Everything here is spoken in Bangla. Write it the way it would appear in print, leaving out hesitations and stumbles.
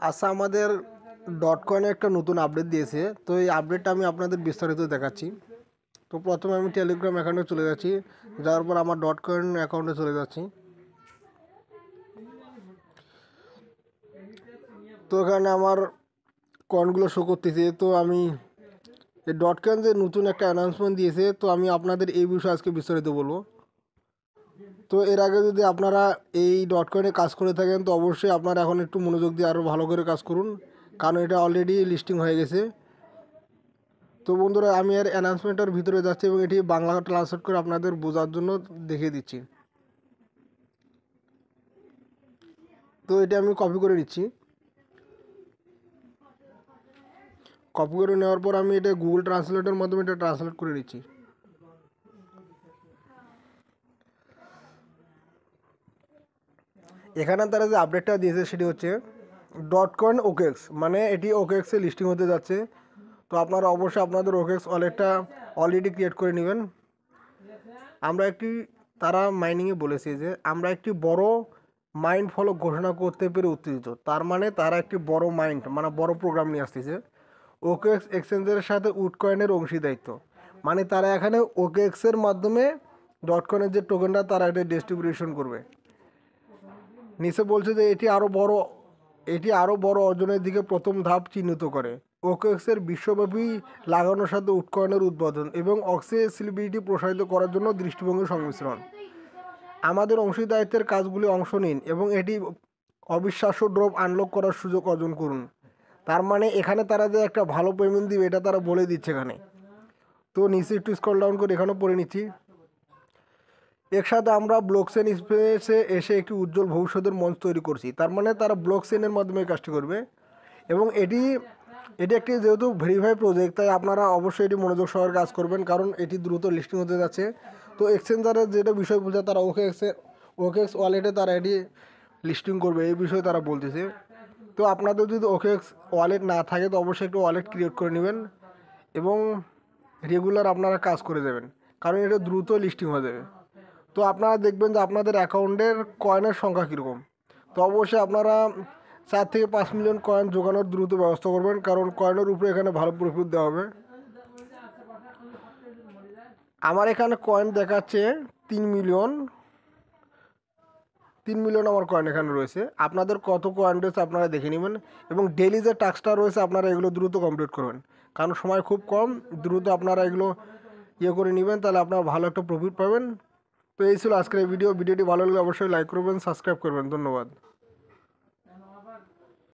আচ্ছা, আমাদের ডট কয়েনে একটা নতুন আপডেট দিয়েছে। তো এই আপডেটটা আমি আপনাদের বিস্তারিত দেখাচ্ছি। তো প্রথমে আমি টেলিগ্রাম অ্যাকাউন্টে চলে যাচ্ছি, যাওয়ার পর আমার ডট কয়েন অ্যাকাউন্টে চলে যাচ্ছি। তো এখানে আমার কয়েনগুলো শো করতেছে। তো আমি এই ডট কয়েন যে নতুন একটা অ্যানাউন্সমেন্ট দিয়েছে, তো আমি আপনাদের এই বিষয়ে আজকে বিস্তারিত বলবো। তো এর আগে যদি আপনারা এই ডট কয়েনে কাজ করে থাকেন, তো অবশ্যই আপনারা এখন একটু মনোযোগ দিয়ে আরও ভালো করে কাজ করুন, কারণ এটা অলরেডি লিস্টিং হয়ে গেছে। তো বন্ধুরা, আমি এর অ্যানাউন্সমেন্টের ভিতরে যাচ্ছি এবং এটি বাংলা ট্রান্সলেট করে আপনাদের বোঝার জন্য দেখিয়ে দিচ্ছি। তো এটা আমি কপি করে নিচ্ছি। কপি করে নেওয়ার পর আমি এটা গুগল ট্রান্সলেটের মাধ্যমে এটা ট্রান্সলেট করে নিচ্ছি। এখানে তারা যে আপডেটটা দিয়েছে সেটি হচ্ছে ডট কয়েন ওকেএক্স, মানে এটি ওকেএক্সে লিস্টিং হতে যাচ্ছে। তো আপনারা অবশ্যই আপনাদের ওকেএক্স ওয়ালেটটা অলরেডি ক্রিয়েট করে নেবেন। তারা মাইনিংয়ে বলেছে যে আমরা একটি বড় মাইন্ড ফলো ঘোষণা করতে পেরে উত্তেজিত। তার মানে তারা একটি বড় মাইন্ড, মানে বড় প্রোগ্রাম নিয়ে আসতেছে ওকেএক্স এক্সচেঞ্জের সাথে উডকয়েনের অংশীদারিত্ব। মানে তারা এখানে ওকেএক্সের মাধ্যমে ডট কয়েনের যে টোকেনটা তারা এটা ডিস্ট্রিবিউশন করবে। নিচে বলছে যে এটি আরও বড় অর্জনের দিকে প্রথম ধাপ চিহ্নিত করে। ওকেএক্সের বিশ্বব্যাপী লাগানোর সাথে উডকয়েনের উদ্বোধন এবং অক্সেসিবিলিটি প্রসারিত করার জন্য দৃষ্টিভঙ্গির সংমিশ্রণ। আমাদের অংশীদারিত্বের কাজগুলি অংশ নিন এবং এটি অবিশ্বাস্য ড্রপ আনলক করার সুযোগ অর্জন করুন। তার মানে এখানে তারা যে একটা ভালো পেমেন্ট দিবে এটা তারা বলে দিচ্ছে এখানে। তো নিচে একটু স্ক্রল ডাউন করে এখানেও পড়ে নিচ্ছি। একসাথে আমরা ব্লকচেন স্পেসে এসে একটি উজ্জ্বল ভবিষ্যতের মঞ্চ তৈরি করছি। তার মানে তারা ব্লকচেনের মাধ্যমে কাজটি করবে এবং এটি একটি যেহেতু ভেরিফাই প্রজেক্ট, তাই আপনারা অবশ্যই এটি মনোযোগ সহকারে কাজ করবেন, কারণ এটি দ্রুত লিস্টিং হতে যাচ্ছে। তো এক্সচেঞ্জারের যেটা বিষয় বলছে, তারা ওকেএক্স ওয়ালেটে তারা এটি লিস্টিং করবে, এই বিষয়ে তারা বলতেছে। তো আপনাদের যদি ওকেএক্স ওয়ালেট না থাকে, তো অবশ্যই একটু ওয়ালেট ক্রিয়েট করে নেবেন এবং রেগুলার আপনারা কাজ করে যাবেন, কারণ এটা দ্রুত লিস্টিং হয়ে যাবে। তো আপনারা দেখবেন যে আপনাদের অ্যাকাউন্টের কয়েনের সংখ্যা কীরকম। তো অবশ্যই আপনারা 4 থেকে 5 মিলিয়ন কয়েন জোগানোর দ্রুত ব্যবস্থা করবেন, কারণ কয়েনের উপরে এখানে ভালো প্রফিট দেওয়া হবে। আমার এখানে কয়েন দেখাচ্ছে 3 মিলিয়ন আমার কয়েন এখানে রয়েছে। আপনাদের কত কয়েন রয়েছে আপনারা দেখে নেবেন এবং ডেইলি যে টাস্কটা রয়েছে আপনারা এগুলো দ্রুত কমপ্লিট করবেন, কারণ সময় খুব কম। দ্রুত আপনারা এগুলো করে নেবেন, তাহলে আপনারা ভালো একটা প্রফিট পাবেন। তো এই ছিল আজকের এই ভিডিওটি ভালো লাগলে অবশ্যই লাইক করবেন, সাবস্ক্রাইব করবেন। ধন্যবাদ।